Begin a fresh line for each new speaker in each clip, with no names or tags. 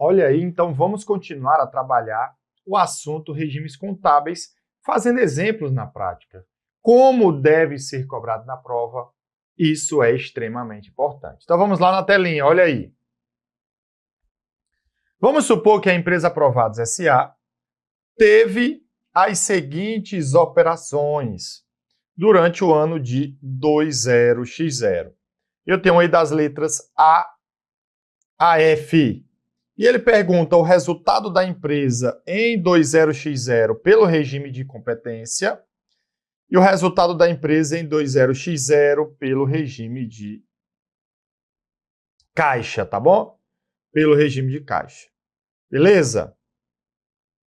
Olha aí, então vamos continuar a trabalhar o assunto regimes contábeis, fazendo exemplos na prática. Como deve ser cobrado na prova, isso é extremamente importante. Então vamos lá na telinha, olha aí. Vamos supor que a empresa Aprovados S.A. teve as seguintes operações durante o ano de 20x0. Eu tenho aí das letras A a F. E ele pergunta o resultado da empresa em 20x0 pelo regime de competência e o resultado da empresa em 20x0 pelo regime de caixa, tá bom? Pelo regime de caixa. Beleza?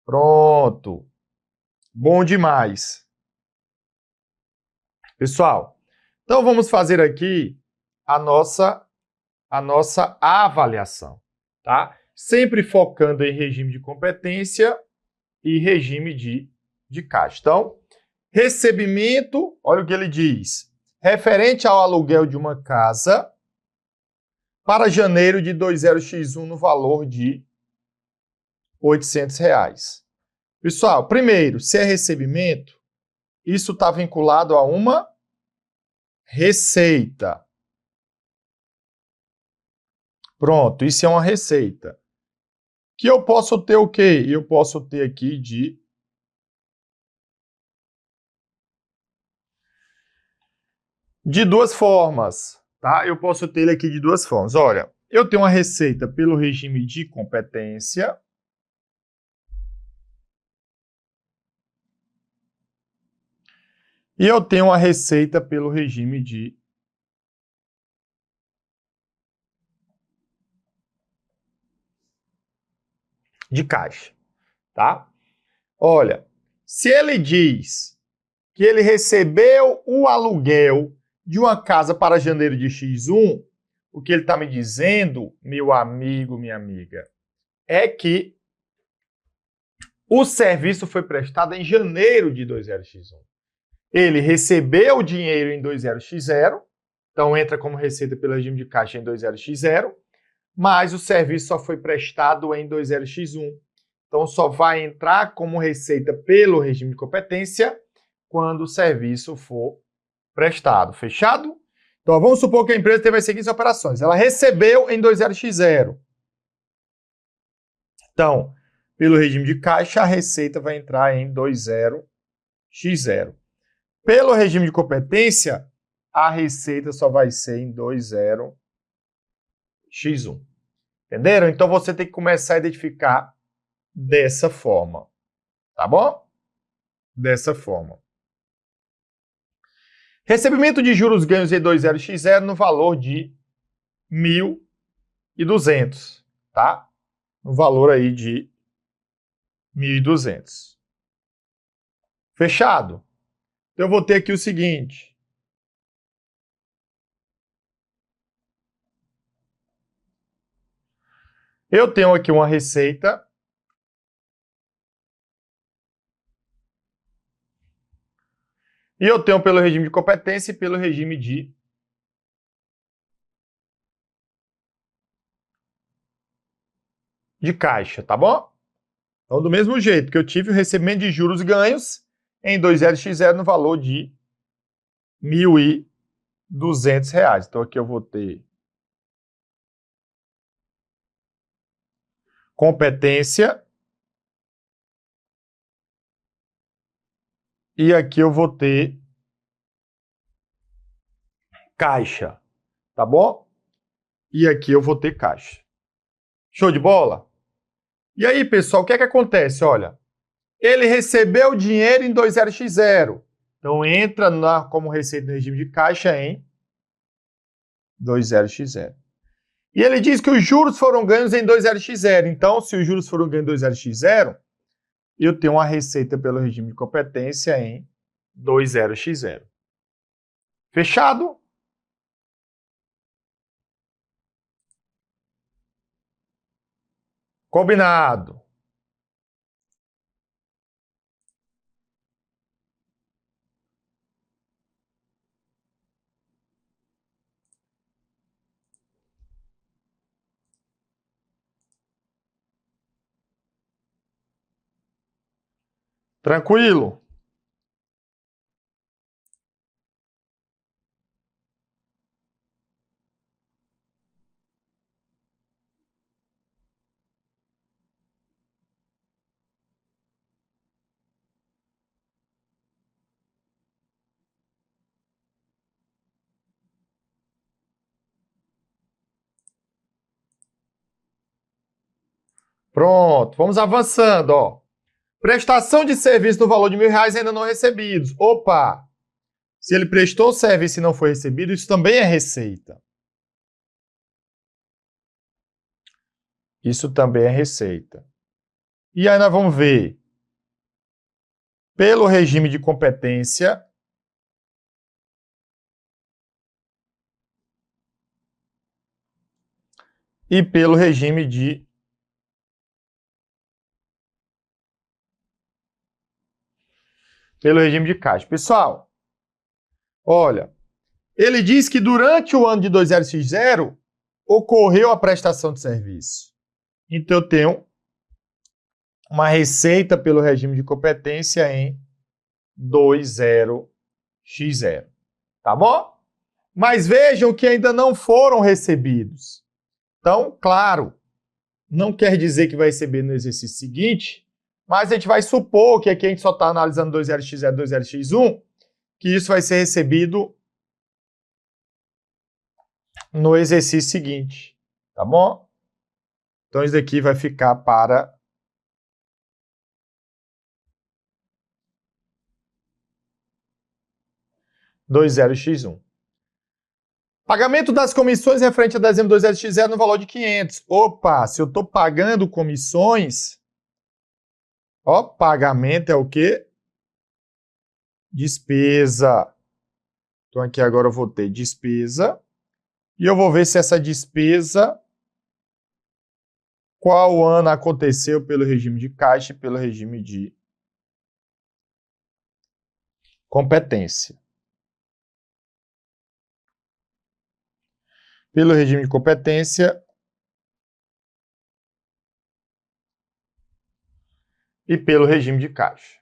Pronto. Bom demais. Pessoal, então vamos fazer aqui a nossa avaliação, tá? Sempre focando em regime de competência e regime de caixa. Então, recebimento, olha o que ele diz, referente ao aluguel de uma casa para janeiro de 20x1 no valor de R$800. Pessoal, primeiro, se é recebimento, isso está vinculado a uma receita. Pronto, isso é uma receita. Que eu posso ter o quê? Eu posso ter aqui de duas formas, tá? Eu posso ter ele aqui de duas formas. Olha, eu tenho uma receita pelo regime de competência. E eu tenho uma receita pelo regime de caixa, tá? Olha, se ele diz que ele recebeu o aluguel de uma casa para janeiro de X1, o que ele está me dizendo, meu amigo, minha amiga, é que o serviço foi prestado em janeiro de 20x1. Ele recebeu o dinheiro em 20x0, então entra como receita pelo regime de caixa em 20x0, mas o serviço só foi prestado em 20x1. Então só vai entrar como receita pelo regime de competência quando o serviço for prestado. Fechado? Então vamos supor que a empresa teve as seguintes operações. Ela recebeu em 20x0. Então, pelo regime de caixa, a receita vai entrar em 20x0. Pelo regime de competência, a receita só vai ser em 20x1. Entenderam? Então você tem que começar a identificar dessa forma. Tá bom? Dessa forma. Recebimento de juros ganhos em 20x0 no valor de 1.200, tá? No valor aí de 1.200. Fechado? Então eu vou ter aqui o seguinte. Eu tenho aqui uma receita e eu tenho pelo regime de competência e pelo regime de caixa, tá bom? Então, do mesmo jeito que eu tive o recebimento de juros ganhos em 20x0 no valor de R$1.200. Então, aqui eu vou ter competência e aqui eu vou ter caixa, tá bom? E aqui eu vou ter caixa. Show de bola? E aí, pessoal, o que é que acontece? Olha, ele recebeu o dinheiro em 20x0. Então, entra como receita no regime de caixa em 20x0. E ele diz que os juros foram ganhos em 20x0. Então, se os juros foram ganhos em 20x0, eu tenho uma receita pelo regime de competência em 20x0. Fechado? Combinado. Tranquilo? Pronto, vamos avançando, ó. Prestação de serviço no valor de R$1.000 ainda não recebidos. Opa! Se ele prestou serviço e não foi recebido, isso também é receita. Isso também é receita. E aí nós vamos ver pelo regime de competência e pelo regime de caixa. Pessoal, olha, ele diz que durante o ano de 20x0 ocorreu a prestação de serviço. Então eu tenho uma receita pelo regime de competência em 20x0. Tá bom? Mas vejam que ainda não foram recebidos. Então, claro, não quer dizer que vai receber no exercício seguinte, mas a gente vai supor que aqui a gente só está analisando 20x0, 20x1, que isso vai ser recebido no exercício seguinte. Tá bom? Então, isso daqui vai ficar para 20x1. Pagamento das comissões referente a dezembro de 20x0 no valor de 500. Opa, se eu estou pagando comissões, ó, pagamento é o quê? Despesa. Então aqui agora eu vou ter despesa. E eu vou ver se essa despesa, qual ano aconteceu pelo regime de caixa e pelo regime de competência. Pelo regime de competência e pelo regime de caixa.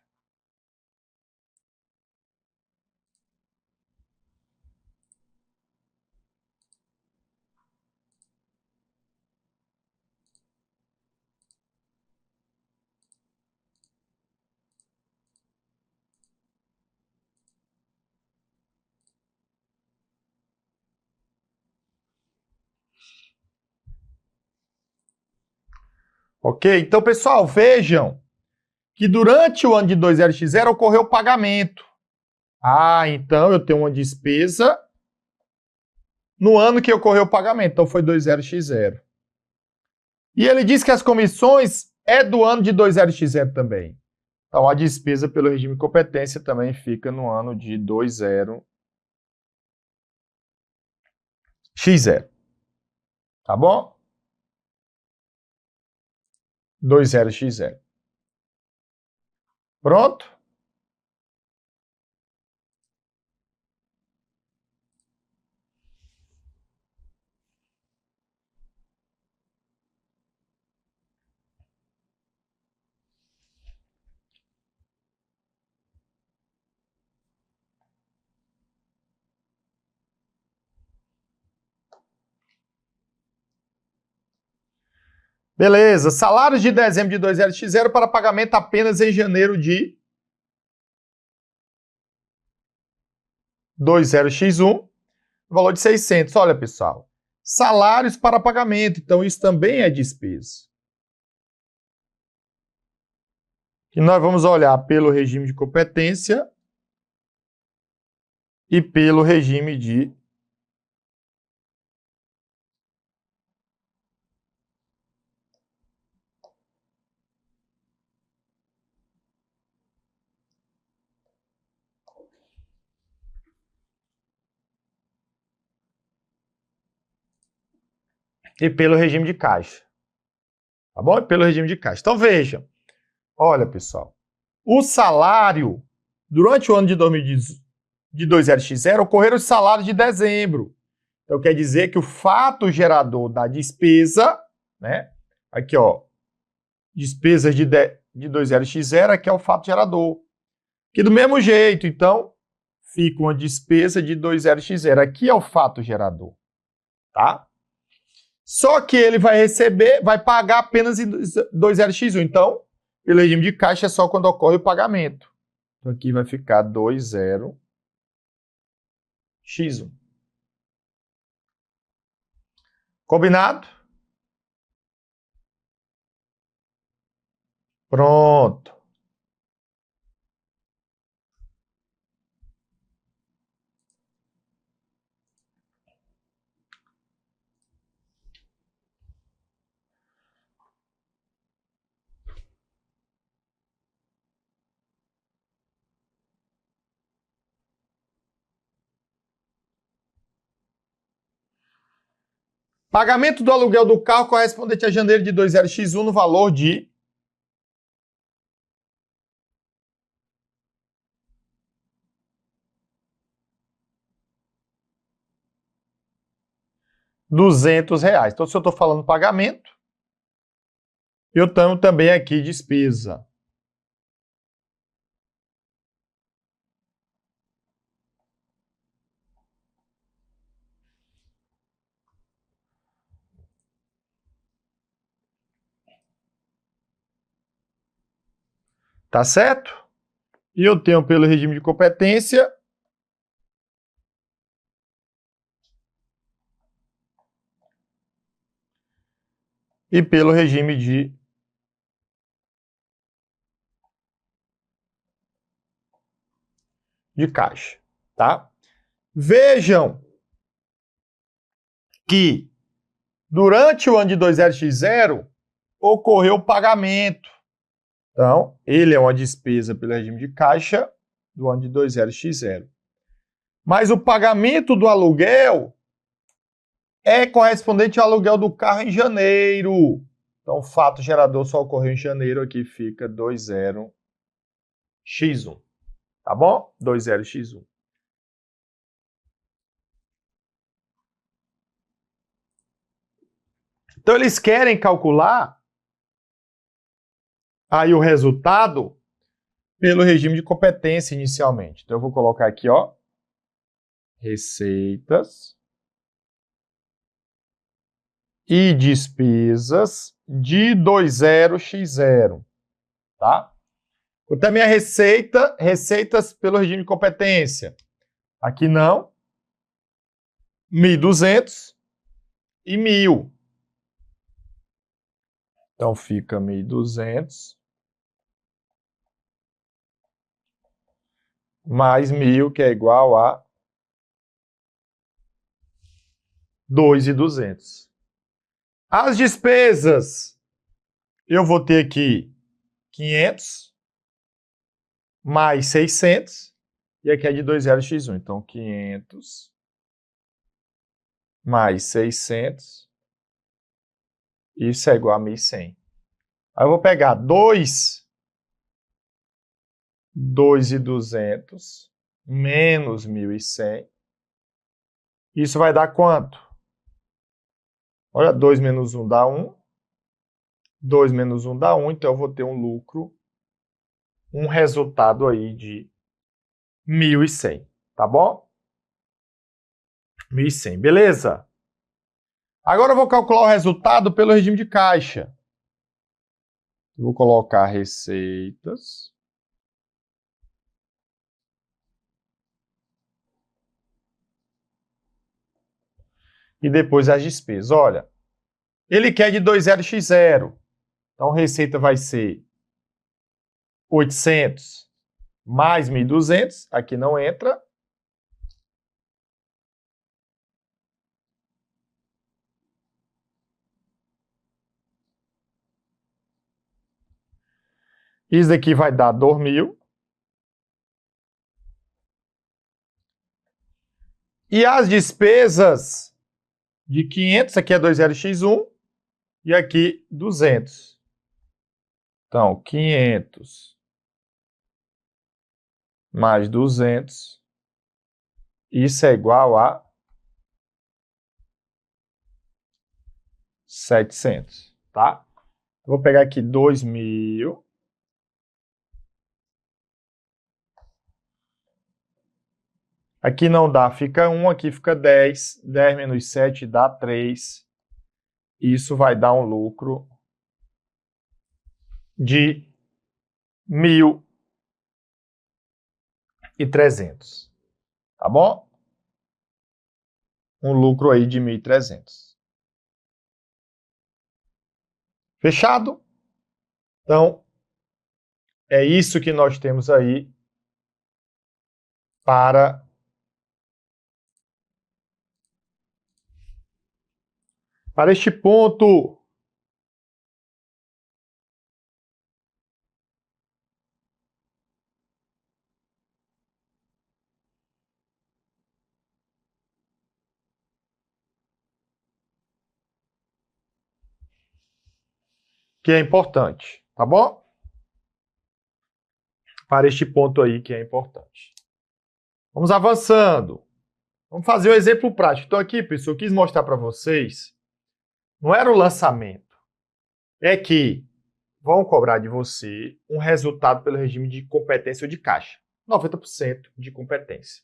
Ok? Então, pessoal, vejam que durante o ano de 20x0 ocorreu o pagamento. Ah, então eu tenho uma despesa no ano que ocorreu o pagamento. Então foi 20x0. E ele diz que as comissões é do ano de 20x0 também. Então a despesa pelo regime de competência também fica no ano de 20x0. Tá bom? 20x0. Pronto? Beleza. Salários de dezembro de 20x0 para pagamento apenas em janeiro de 20x1. Valor de 600. Olha, pessoal. Salários para pagamento. Então, isso também é despesa. E nós vamos olhar pelo regime de competência e pelo regime de caixa. Tá bom? E pelo regime de caixa. Então, vejam. Olha, pessoal. O salário, durante o ano de 20x0, ocorreram os salários de dezembro. Então, quer dizer que o fato gerador da despesa, né? Aqui, ó. Despesas de de 2Lx0, aqui é o fato gerador. Que do mesmo jeito, então, fica uma despesa de 2Lx0. Aqui é o fato gerador, tá? Só que ele vai receber, vai pagar apenas em 2Lx1. Então, pelo regime de caixa, é só quando ocorre o pagamento. Então, aqui vai ficar 2L X1. Combinado? Pronto. Pagamento do aluguel do carro correspondente a janeiro de 2Lx1 no valor de R$ 200. Então, se eu estou falando pagamento, eu tenho também aqui despesa. Tá certo? E eu tenho pelo regime de competência e pelo regime de caixa, tá? Vejam que durante o ano de 2Lx0 ocorreu o pagamento. Então, ele é uma despesa pelo regime de caixa do ano de 2Lx0. Mas o pagamento do aluguel é correspondente ao aluguel do carro em janeiro. Então, o fato gerador só ocorreu em janeiro, aqui fica 2L X1. Tá bom? 2L X1. Então, eles querem calcular aí o resultado pelo regime de competência inicialmente. Então, eu vou colocar aqui, ó, receitas e despesas de 2Lx0, tá? Eu também a receitas pelo regime de competência. Aqui não, 1.200 e 1.000. Então, fica 1.200 mais 1.000, que é igual a 2.200. As despesas, eu vou ter aqui 500 mais 600, e aqui é de 2Lx1. Então, 500 mais 600, isso é igual a 1.100. Aí eu vou pegar 2.200 menos 1.100. Isso vai dar quanto? Olha, 2 menos 1 dá 1. 2 menos 1 dá 1, então eu vou ter um lucro, um resultado aí de 1.100, tá bom? 1.100, beleza? Agora eu vou calcular o resultado pelo regime de caixa. Vou colocar receitas. E depois as despesas. Olha, ele quer de 2Lx0. Então, receita vai ser 800 mais 1.200. Aqui não entra. Isso daqui vai dar 2.000. E as despesas de 500, aqui é 2Lx1. E aqui 200. Então, 500 mais 200. Isso é igual a 700, tá? Eu vou pegar aqui 2.000 Aqui não dá, fica 1, aqui fica 10. 10 menos 7 dá 3. Isso vai dar um lucro de 1.300. Tá bom? Um lucro aí de 1.300. Fechado? Então, é isso que nós temos aí para este ponto. Que é importante, tá bom? Para este ponto aí que é importante. Vamos avançando. Vamos fazer um exemplo prático. Então aqui, pessoal, eu quis mostrar para vocês, não era o lançamento, é que vão cobrar de você um resultado pelo regime de competência ou de caixa. 90% de competência.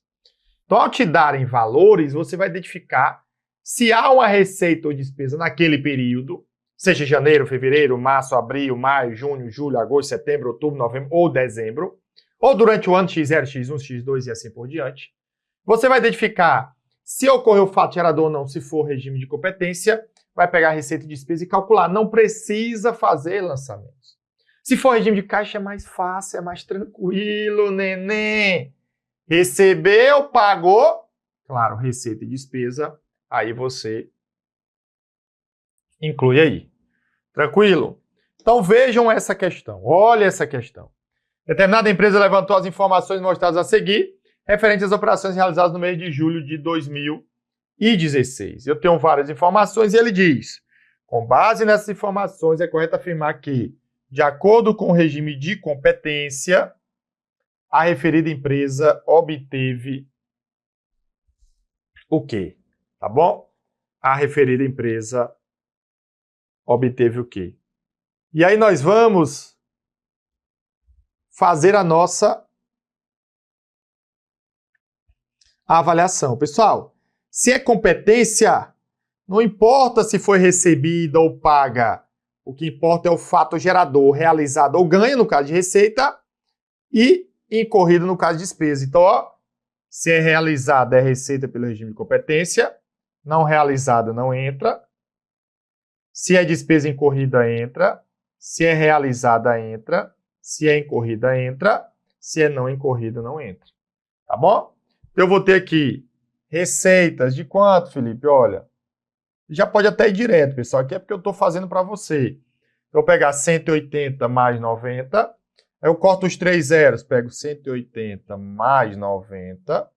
Então, ao te darem valores, você vai identificar se há uma receita ou despesa naquele período, seja janeiro, fevereiro, março, abril, maio, junho, julho, agosto, setembro, outubro, novembro ou dezembro, ou durante o ano X0, X1, X2 e assim por diante. Você vai identificar se ocorreu fato gerador ou não, se for regime de competência, vai pegar a receita e despesa e calcular. Não precisa fazer lançamentos. Se for regime de caixa, é mais fácil, é mais tranquilo, neném. Recebeu, pagou, claro, receita e despesa, aí você inclui aí. Tranquilo? Então vejam essa questão, olha essa questão. Determinada empresa levantou as informações mostradas a seguir, referentes às operações realizadas no mês de julho de 2016. Eu tenho várias informações e ele diz, com base nessas informações, é correto afirmar que, de acordo com o regime de competência, a referida empresa obteve o quê? Tá bom? A referida empresa obteve o quê? E aí nós vamos fazer a nossa avaliação. Pessoal, se é competência, não importa se foi recebida ou paga. O que importa é o fato gerador realizado ou ganho, no caso de receita, e incorrido no caso de despesa. Então, ó, se é realizada é receita pelo regime de competência, não realizada não entra. Se é despesa incorrida, entra. Se é realizada, entra. Se é incorrida, entra. Se é não incorrida, não entra. Tá bom? Eu vou ter aqui receitas de quanto, Felipe? Olha, já pode até ir direto, pessoal. Aqui é porque eu estou fazendo para você. Eu vou pegar 180 mais 90. Aí eu corto os 3 zeros. Pego 180 mais 90.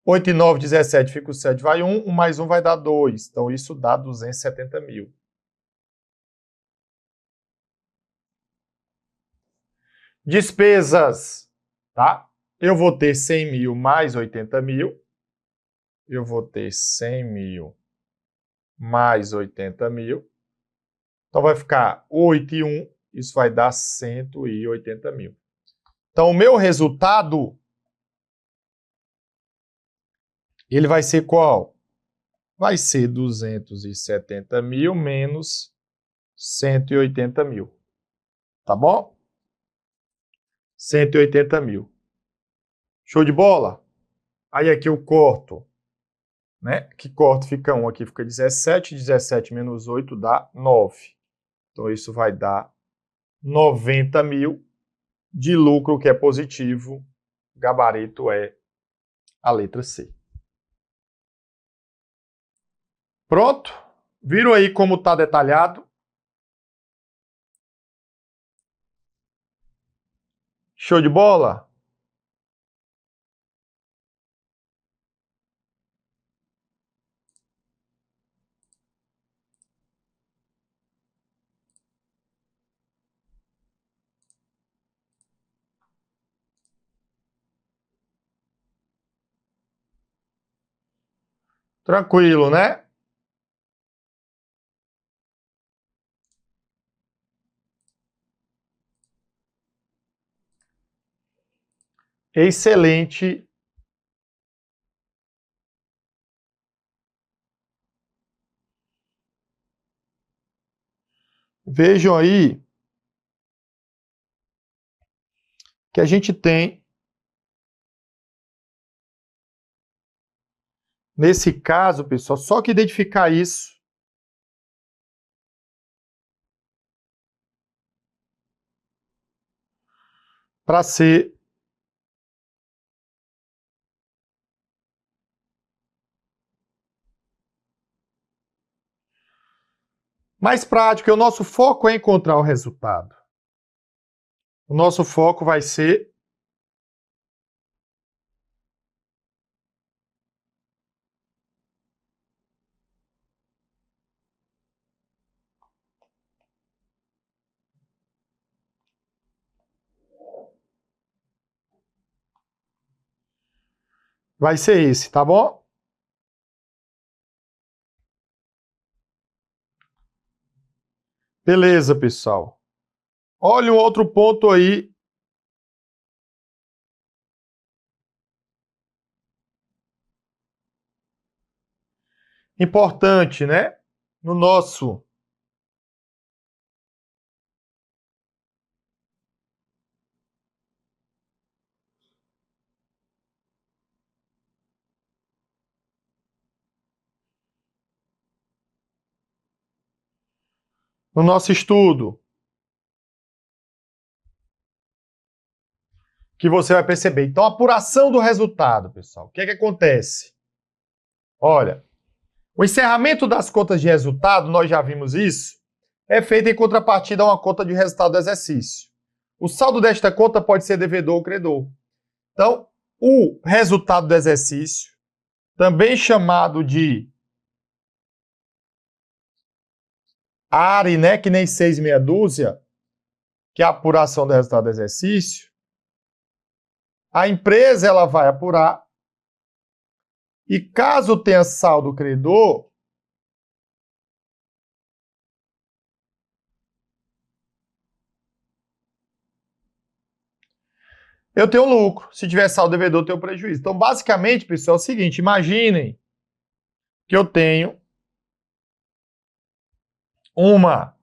8 e 9, 17, fica o 7, vai 1. 1 mais 1 vai dar 2. Então, isso dá 270 mil. Despesas, tá? Eu vou ter 100 mil mais 80 mil. Eu vou ter 100 mil mais 80 mil. Então, vai ficar 8 e 1. Isso vai dar 180 mil. Então, o meu resultado, ele vai ser qual? Vai ser 270 mil menos 180 mil. Tá bom? 180 mil. Show de bola? Aí aqui eu corto, né? Que corto fica 1, aqui fica 17. 17 menos 8 dá 9. Então isso vai dar 90 mil de lucro, que é positivo. Gabarito é a letra C. Pronto? Viram aí como está detalhado? Show de bola? Tranquilo, né? Excelente Vejam aí que a gente tem, nesse caso, pessoal, só que identificar isso para ser mais prático. E o nosso foco é encontrar o resultado. O nosso foco vai ser esse, tá bom? Beleza, pessoal. Olha um outro ponto aí. Importante, né? No nosso estudo, que você vai perceber. Então, apuração do resultado, pessoal. O que é que acontece? Olha, o encerramento das contas de resultado, nós já vimos isso, é feito em contrapartida a uma conta de resultado do exercício. O saldo desta conta pode ser devedor ou credor. Então, o resultado do exercício, também chamado de ARE, né, que nem 6 meia dúzia, que é a apuração do resultado do exercício, a empresa ela vai apurar e caso tenha saldo credor, eu tenho lucro. Se tiver saldo devedor, eu tenho prejuízo. Então, basicamente, pessoal, é o seguinte, imaginem que eu tenho uma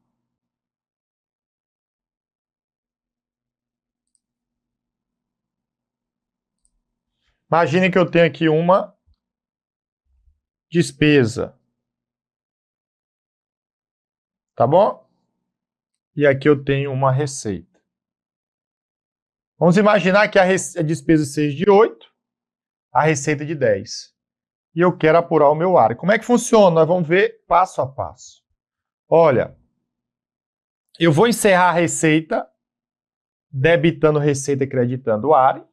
Imaginem que eu tenho aqui uma despesa. Tá bom? E aqui eu tenho uma receita. Vamos imaginar que a despesa seja de 8, a receita de 10. E eu quero apurar o meu ARE. Como é que funciona? Nós vamos ver passo a passo. Olha, eu vou encerrar a receita, debitando receita e creditando o ARE.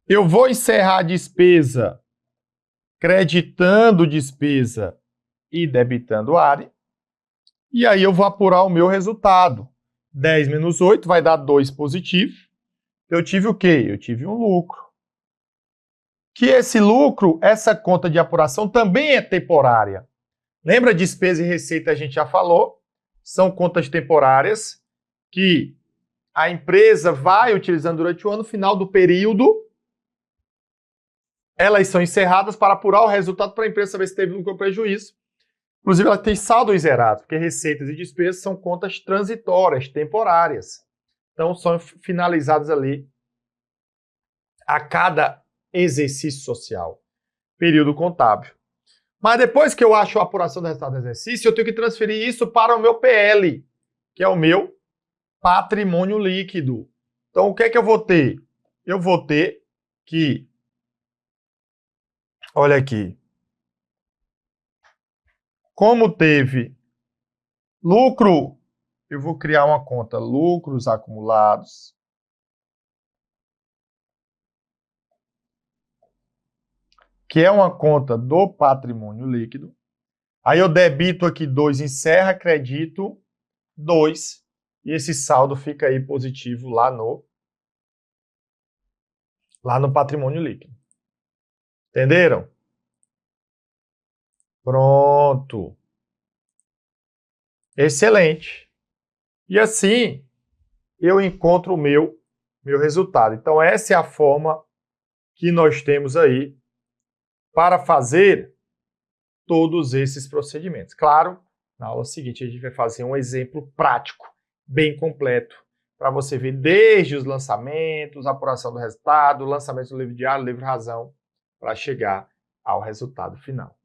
Eu vou encerrar a despesa, creditando despesa e debitando o ARE. E aí eu vou apurar o meu resultado. 10 menos 8 vai dar 2 positivo. Eu tive o quê? Eu tive um lucro. Que esse lucro, essa conta de apuração também é temporária. Lembra, despesa e receita a gente já falou? São contas temporárias que a empresa vai utilizando durante o ano, final do período, elas são encerradas para apurar o resultado para a empresa saber se teve lucro ou prejuízo. Inclusive, ela tem saldo zerado, porque receitas e despesas são contas transitórias, temporárias. Então, são finalizadas ali a cada exercício social, período contábil. Mas depois que eu acho a apuração do resultado do exercício, eu tenho que transferir isso para o meu PL, que é o meu patrimônio líquido. Então, o que é que eu vou ter? Eu vou ter que, olha aqui, como teve lucro, eu vou criar uma conta lucros acumulados, que é uma conta do patrimônio líquido. Aí eu debito aqui 2, encerra, credito 2, e esse saldo fica aí positivo lá no patrimônio líquido. Entenderam? Pronto. Excelente. E assim eu encontro o meu resultado. Então essa é a forma que nós temos aí para fazer todos esses procedimentos. Claro Na aula seguinte, a gente vai fazer um exemplo prático, bem completo, para você ver desde os lançamentos, a apuração do resultado, lançamento do livro diário, livro razão, para chegar ao resultado final.